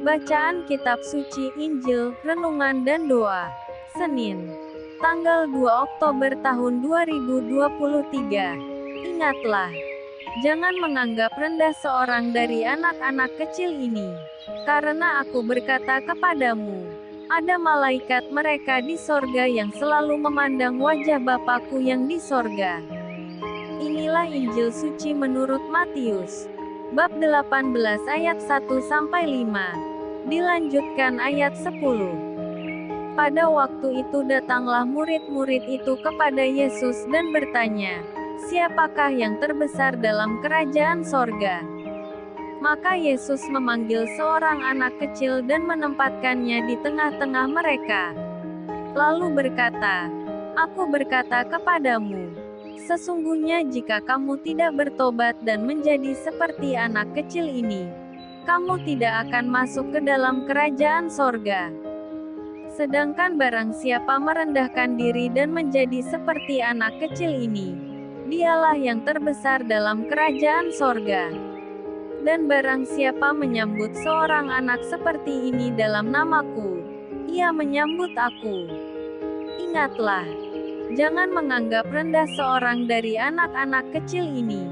Bacaan Kitab Suci Injil, Renungan dan Doa. Senin, tanggal 2 Oktober tahun 2023. Ingatlah, jangan menganggap rendah seorang dari anak-anak kecil ini. Karena aku berkata kepadamu, ada malaikat mereka di sorga yang selalu memandang wajah Bapakku yang di sorga. Inilah Injil suci menurut Matius. Bab 18 ayat 1-5. Dilanjutkan ayat 10. Pada waktu itu datanglah murid-murid itu kepada Yesus dan bertanya, "Siapakah yang terbesar dalam kerajaan sorga?" Maka Yesus memanggil seorang anak kecil dan menempatkannya di tengah-tengah mereka. Lalu berkata, "Aku berkata kepadamu, sesungguhnya jika kamu tidak bertobat dan menjadi seperti anak kecil ini, kamu tidak akan masuk ke dalam kerajaan sorga. Sedangkan barang siapa merendahkan diri dan menjadi seperti anak kecil ini, dialah yang terbesar dalam kerajaan sorga. Dan barang siapa menyambut seorang anak seperti ini dalam namaku, ia menyambut aku. Ingatlah, jangan menganggap rendah seorang dari anak-anak kecil ini.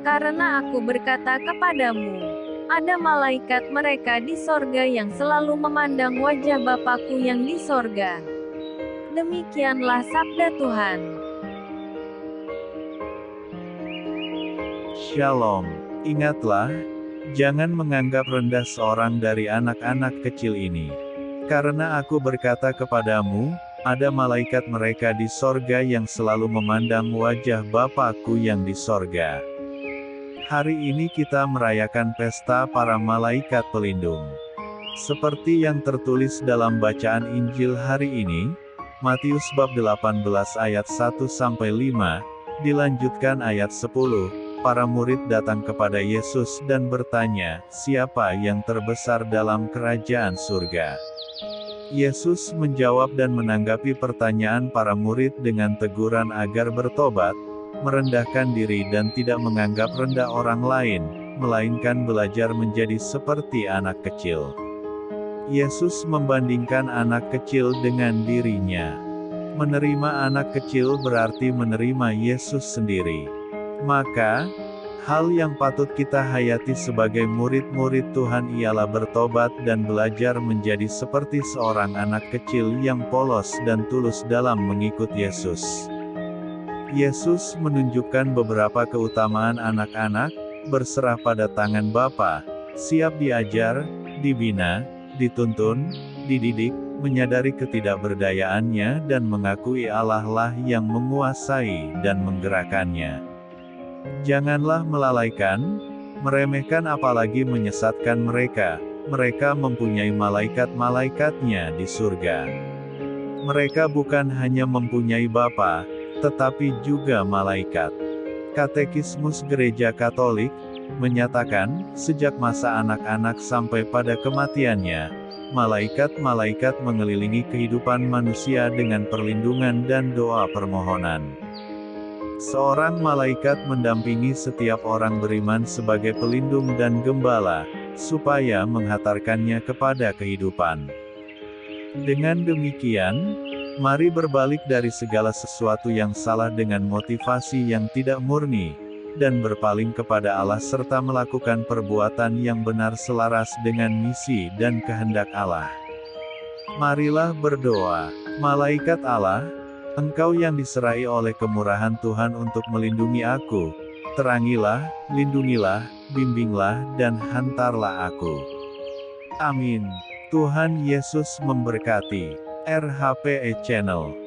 Karena aku berkata kepadamu, ada malaikat mereka di sorga yang selalu memandang wajah Bapakku yang di sorga." Demikianlah sabda Tuhan. Shalom. Ingatlah, jangan menganggap rendah seorang dari anak-anak kecil ini. Karena aku berkata kepadamu, ada malaikat mereka di sorga yang selalu memandang wajah Bapakku yang di sorga. Hari ini kita merayakan pesta para malaikat pelindung. Seperti yang tertulis dalam bacaan Injil hari ini, Matius bab 18 ayat 1-5, dilanjutkan ayat 10, para murid datang kepada Yesus dan bertanya, "Siapa yang terbesar dalam kerajaan surga?" Yesus menjawab dan menanggapi pertanyaan para murid dengan teguran agar bertobat, merendahkan diri dan tidak menganggap rendah orang lain, melainkan belajar menjadi seperti anak kecil. Yesus membandingkan anak kecil dengan dirinya. Menerima anak kecil berarti menerima Yesus sendiri. Maka, hal yang patut kita hayati sebagai murid-murid Tuhan ialah bertobat dan belajar menjadi seperti seorang anak kecil yang polos dan tulus dalam mengikut Yesus. Yesus menunjukkan beberapa keutamaan anak-anak, berserah pada tangan Bapa, siap diajar, dibina, dituntun, dididik, menyadari ketidakberdayaannya dan mengakui Allah lah yang menguasai dan menggerakkannya. Janganlah melalaikan, meremehkan apalagi menyesatkan mereka. Mereka mempunyai malaikat-malaikatnya di surga. Mereka bukan hanya mempunyai Bapa, tetapi juga malaikat. Katekismus Gereja Katolik menyatakan, sejak masa anak-anak sampai pada kematiannya, malaikat-malaikat mengelilingi kehidupan manusia dengan perlindungan dan doa permohonan. Seorang malaikat mendampingi setiap orang beriman sebagai pelindung dan gembala, supaya menghantarkannya kepada kehidupan. Dengan demikian, mari berbalik dari segala sesuatu yang salah dengan motivasi yang tidak murni, dan berpaling kepada Allah serta melakukan perbuatan yang benar selaras dengan misi dan kehendak Allah. Marilah berdoa. Malaikat Allah, Engkau yang diserai oleh kemurahan Tuhan untuk melindungi aku, terangilah, lindungilah, bimbinglah dan hantarlah aku. Amin. Tuhan Yesus memberkati. RHPE Channel.